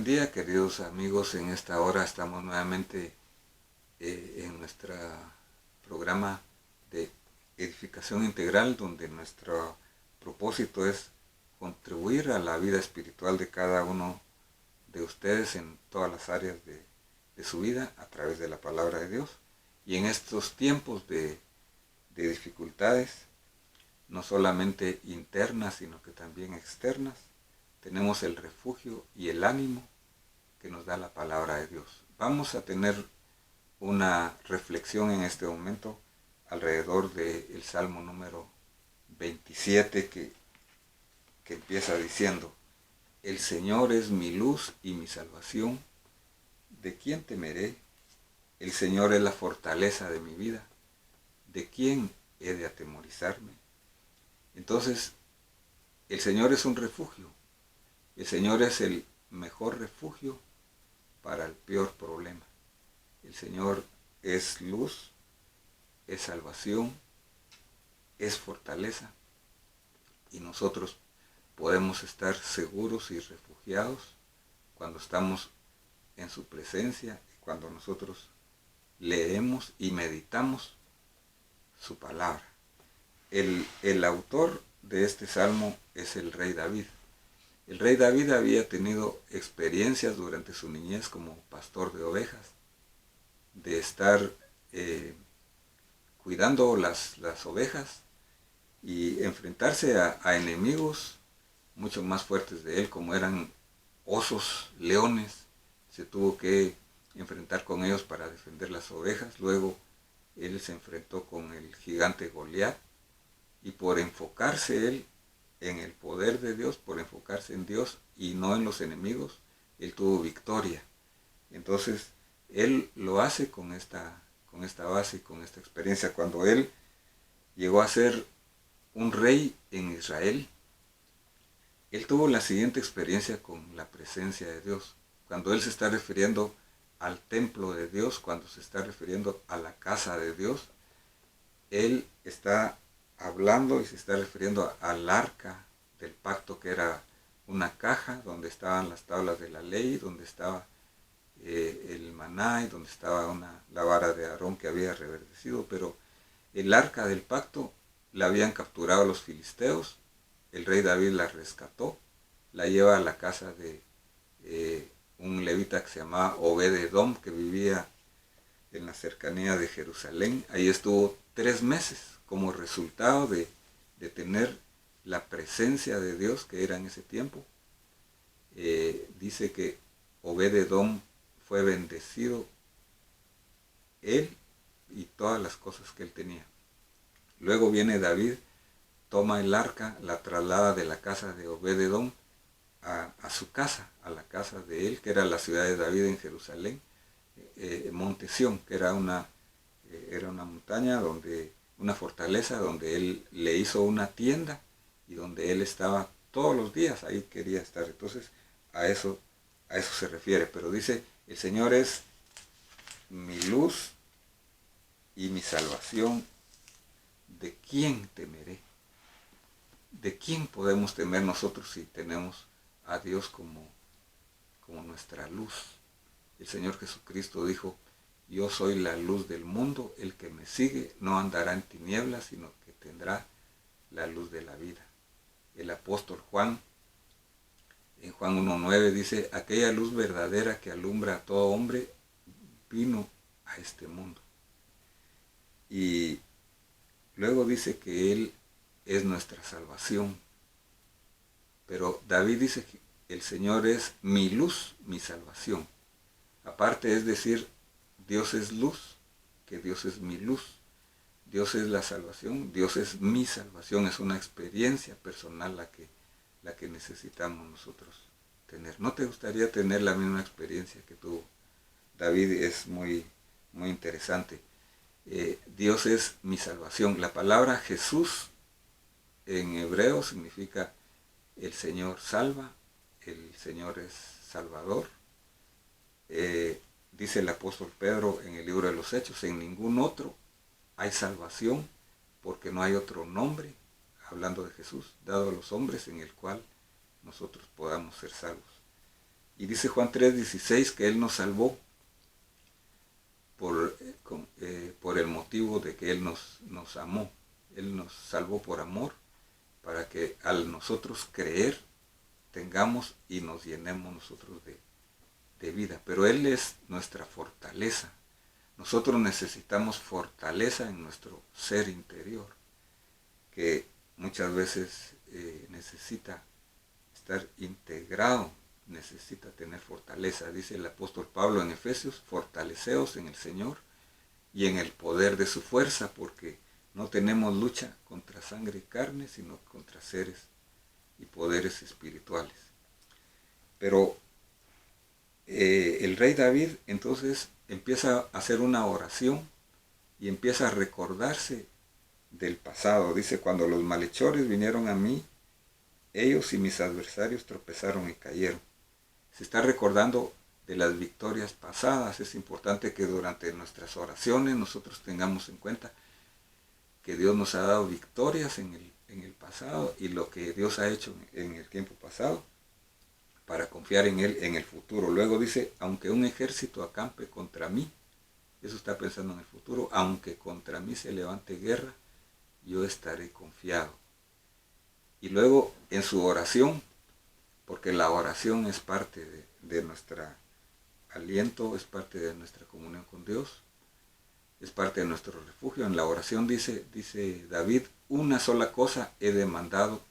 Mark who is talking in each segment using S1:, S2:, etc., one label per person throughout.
S1: Buen día, queridos amigos. En esta hora estamos nuevamente en nuestro programa de edificación integral, donde nuestro propósito es contribuir a la vida espiritual de cada uno de ustedes en todas las áreas de su vida a través de la palabra de Dios. Y en estos tiempos de dificultades, no solamente internas, sino que también externas, tenemos el refugio y el ánimo que nos da la palabra de Dios. Vamos a tener una reflexión en este momento alrededor del Salmo número 27 que empieza diciendo: el Señor es mi luz y mi salvación, ¿de quién temeré? El Señor es la fortaleza de mi vida, ¿de quién he de atemorizarme? Entonces, el Señor es un refugio. El Señor es el mejor refugio para el peor problema. El Señor es luz, es salvación, es fortaleza, y nosotros podemos estar seguros y refugiados cuando estamos en su presencia y cuando nosotros leemos y meditamos su palabra. El autor de este salmo es el rey David. El rey David había tenido experiencias durante su niñez como pastor de ovejas, de estar cuidando las ovejas y enfrentarse a enemigos mucho más fuertes de él, como eran osos, leones. Se tuvo que enfrentar con ellos para defender las ovejas. Luego él se enfrentó con el gigante Goliat, y por enfocarse él en el poder de Dios, por enfocarse en Dios y no en los enemigos, él tuvo victoria. Entonces, él lo hace con esta base y con esta experiencia. Cuando él llegó a ser un rey en Israel, él tuvo la siguiente experiencia con la presencia de Dios. Cuando él se está refiriendo al templo de Dios, cuando se está refiriendo a la casa de Dios, él está hablando y se está refiriendo al arca del pacto, que era una caja donde estaban las tablas de la ley, donde estaba el maná y donde estaba la vara de Aarón que había reverdecido. Pero el arca del pacto la habían capturado los filisteos. El rey David la rescató, la lleva a la casa de un levita que se llamaba Obed-Edom, que vivía en la cercanía de Jerusalén. Ahí estuvo 3 meses como resultado de tener la presencia de Dios que era en ese tiempo. Dice que Obed-Edom fue bendecido, él y todas las cosas que él tenía. Luego viene David, toma el arca, la traslada de la casa de Obed-Edom a su casa, a la casa de él, que era la ciudad de David en Jerusalén, Monte Sión, que era una montaña, una fortaleza donde él le hizo una tienda y donde él estaba todos los días, ahí quería estar. Entonces a eso se refiere. Pero dice: el Señor es mi luz y mi salvación, ¿de quién temeré? ¿De quién podemos temer nosotros si tenemos a Dios como nuestra luz? El Señor Jesucristo dijo: yo soy la luz del mundo, el que me sigue no andará en tinieblas, sino que tendrá la luz de la vida. El apóstol Juan, en Juan 1:9, dice: aquella luz verdadera que alumbra a todo hombre vino a este mundo. Y luego dice que Él es nuestra salvación. Pero David dice que el Señor es mi luz, mi salvación. Aparte es decir, Dios es luz, que Dios es mi luz. Dios es la salvación, Dios es mi salvación. Es una experiencia personal la que necesitamos nosotros tener. ¿No te gustaría tener la misma experiencia que tuvo David? Es muy, muy interesante. Dios es mi salvación. La palabra Jesús en hebreo significa el Señor salva, el Señor es salvador. Dice el apóstol Pedro en el libro de los Hechos: en ningún otro hay salvación, porque no hay otro nombre, hablando de Jesús, dado a los hombres, en el cual nosotros podamos ser salvos. Y dice Juan 3:16 que Él nos salvó por el motivo de que Él nos amó. Él nos salvó por amor, para que al nosotros creer tengamos y nos llenemos nosotros de vida. Pero Él es nuestra fortaleza. Nosotros necesitamos fortaleza en nuestro ser interior, que muchas veces necesita estar integrado, necesita tener fortaleza. Dice el apóstol Pablo en Efesios: fortaleceos en el Señor y en el poder de su fuerza, porque no tenemos lucha contra sangre y carne, sino contra seres y poderes espirituales. Pero el rey David entonces empieza a hacer una oración y empieza a recordarse del pasado. Dice: cuando los malhechores vinieron a mí, ellos y mis adversarios tropezaron y cayeron. Se está recordando de las victorias pasadas. Es importante que durante nuestras oraciones nosotros tengamos en cuenta que Dios nos ha dado victorias en el pasado y lo que Dios ha hecho en el tiempo pasado, para confiar en Él en el futuro. Luego dice: aunque un ejército acampe contra mí, eso está pensando en el futuro, aunque contra mí se levante guerra, yo estaré confiado. Y luego en su oración, porque la oración es parte de nuestro aliento, es parte de nuestra comunión con Dios, es parte de nuestro refugio. En la oración dice David: una sola cosa he demandado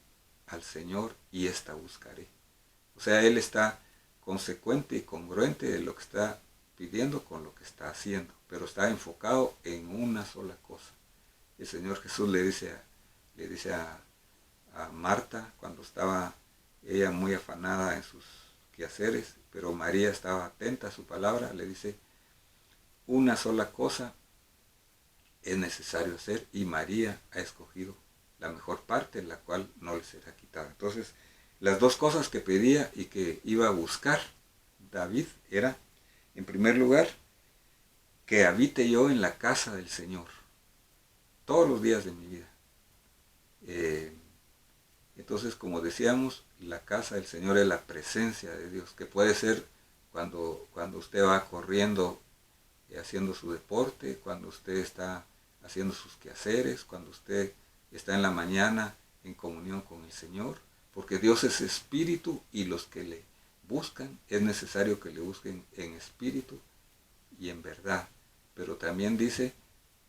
S1: al Señor y esta buscaré. O sea, él está consecuente y congruente de lo que está pidiendo con lo que está haciendo, pero está enfocado en una sola cosa. El Señor Jesús le dice a Marta, cuando estaba ella muy afanada en sus quehaceres, pero María estaba atenta a su palabra, le dice: una sola cosa es necesario hacer, y María ha escogido la mejor parte, la cual no le será quitada. Entonces, las dos cosas que pedía y que iba a buscar David era, en primer lugar, que habite yo en la casa del Señor todos los días de mi vida. Entonces, como decíamos, la casa del Señor es la presencia de Dios, que puede ser cuando usted va corriendo, haciendo su deporte, cuando usted está haciendo sus quehaceres, cuando usted está en la mañana en comunión con el Señor, porque Dios es espíritu y los que le buscan es necesario que le busquen en espíritu y en verdad. Pero también dice: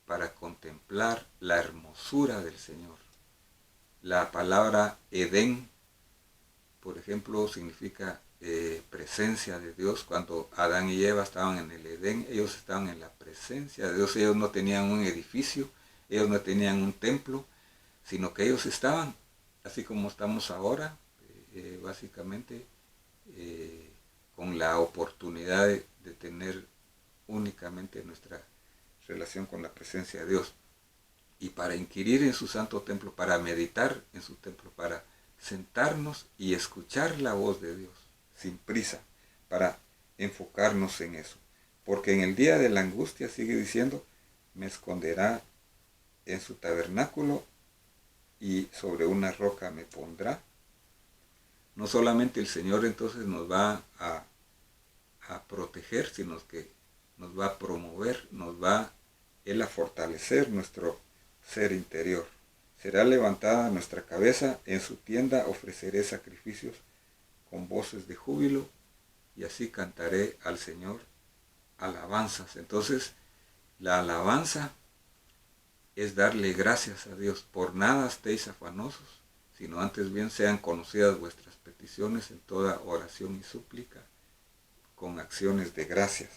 S1: para contemplar la hermosura del Señor. La palabra Edén, por ejemplo, significa presencia de Dios. Cuando Adán y Eva estaban en el Edén, ellos estaban en la presencia de Dios. Ellos no tenían un edificio, ellos no tenían un templo, sino que ellos estaban, así como estamos ahora, básicamente, con la oportunidad de tener únicamente nuestra relación con la presencia de Dios. Y para inquirir en su santo templo, para meditar en su templo, para sentarnos y escuchar la voz de Dios, sin prisa, para enfocarnos en eso. Porque en el día de la angustia, sigue diciendo, me esconderá en su tabernáculo y sobre una roca me pondrá. No solamente el Señor entonces nos va a proteger, sino que nos va a promover, nos va Él a fortalecer nuestro ser interior. Será levantada nuestra cabeza, en su tienda ofreceré sacrificios con voces de júbilo, y así cantaré al Señor alabanzas. Entonces, la alabanza es darle gracias a Dios. Por nada estéis afanosos, sino antes bien sean conocidas vuestras peticiones en toda oración y súplica, con acciones de gracias.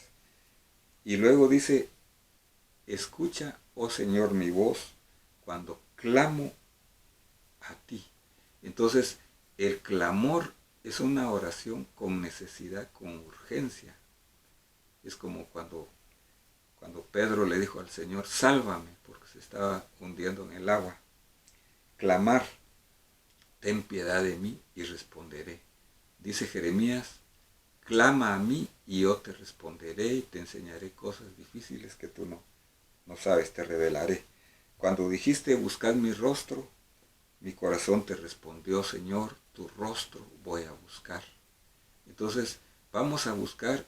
S1: Y luego dice: escucha, oh Señor, mi voz cuando clamo a ti. Entonces, el clamor es una oración con necesidad, con urgencia. Es como cuando Pedro le dijo al Señor: sálvame, porque se estaba hundiendo en el agua. Clamar: ten piedad de mí y responderé. Dice Jeremías: clama a mí y yo te responderé y te enseñaré cosas difíciles que tú no sabes, te revelaré. Cuando dijiste: buscad mi rostro, mi corazón te respondió: Señor, tu rostro voy a buscar. Entonces, vamos a buscar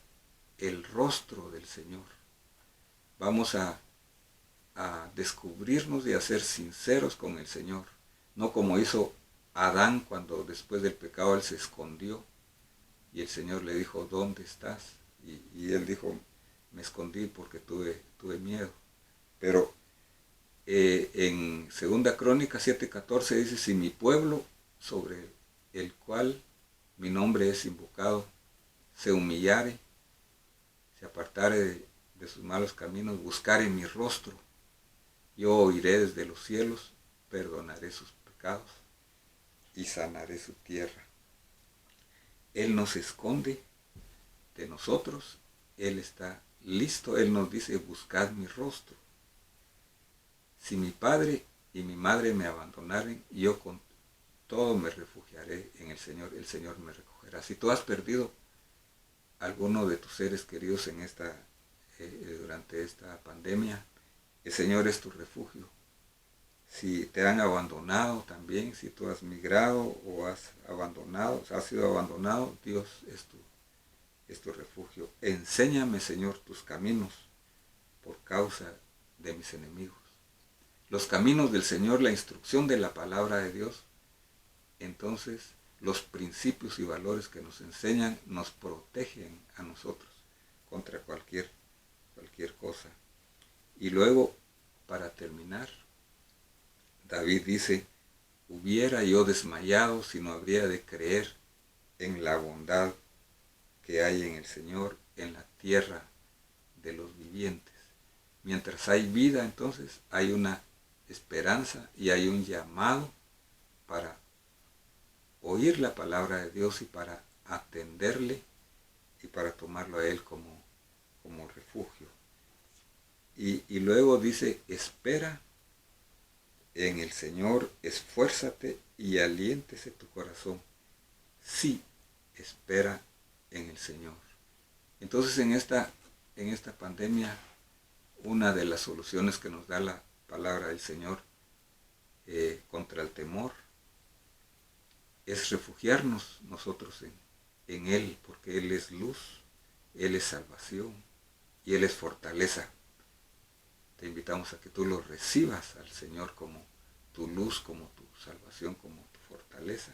S1: el rostro del Señor. Vamos a descubrirnos y a ser sinceros con el Señor. No como hizo Adán cuando después del pecado él se escondió y el Señor le dijo, ¿dónde estás? Y él dijo, me escondí porque tuve miedo. Pero en 2 Crónicas 7:14 dice, si mi pueblo sobre el cual mi nombre es invocado se humillare, se apartare de sus malos caminos, buscare mi rostro, yo oiré desde los cielos, perdonaré sus pecados y sanaré su tierra. Él nos esconde de nosotros, Él está listo, Él nos dice, buscad mi rostro. Si mi padre y mi madre me abandonaren, yo con todo me refugiaré en el Señor me recogerá. Si tú has perdido alguno de tus seres queridos en durante esta pandemia, el Señor es tu refugio. Si te han abandonado también, si tú has migrado o has sido abandonado, Dios es tu refugio. Enséñame, Señor, tus caminos por causa de mis enemigos. Los caminos del Señor, la instrucción de la palabra de Dios, entonces los principios y valores que nos enseñan nos protegen a nosotros contra cualquier cosa. Y luego, para terminar, David dice, hubiera yo desmayado si no habría de creer en la bondad que hay en el Señor, en la tierra de los vivientes. Mientras hay vida, entonces, hay una esperanza y hay un llamado para oír la palabra de Dios y para atenderle y para tomarlo a Él como refugio. Y luego dice, espera en el Señor, esfuérzate y aliéntese tu corazón. Sí, espera en el Señor. Entonces en esta pandemia, una de las soluciones que nos da la palabra del Señor contra el temor es refugiarnos nosotros en Él, porque Él es luz, Él es salvación y Él es fortaleza. Te invitamos a que tú lo recibas al Señor como tu luz, como tu salvación, como tu fortaleza.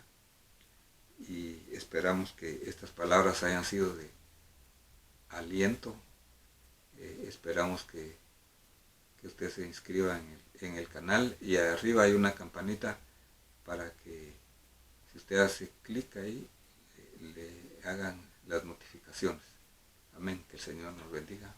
S1: Y esperamos que estas palabras hayan sido de aliento. Esperamos que usted se inscriba en el canal y arriba hay una campanita para que si usted hace clic ahí le hagan las notificaciones. Amén. Que el Señor nos bendiga.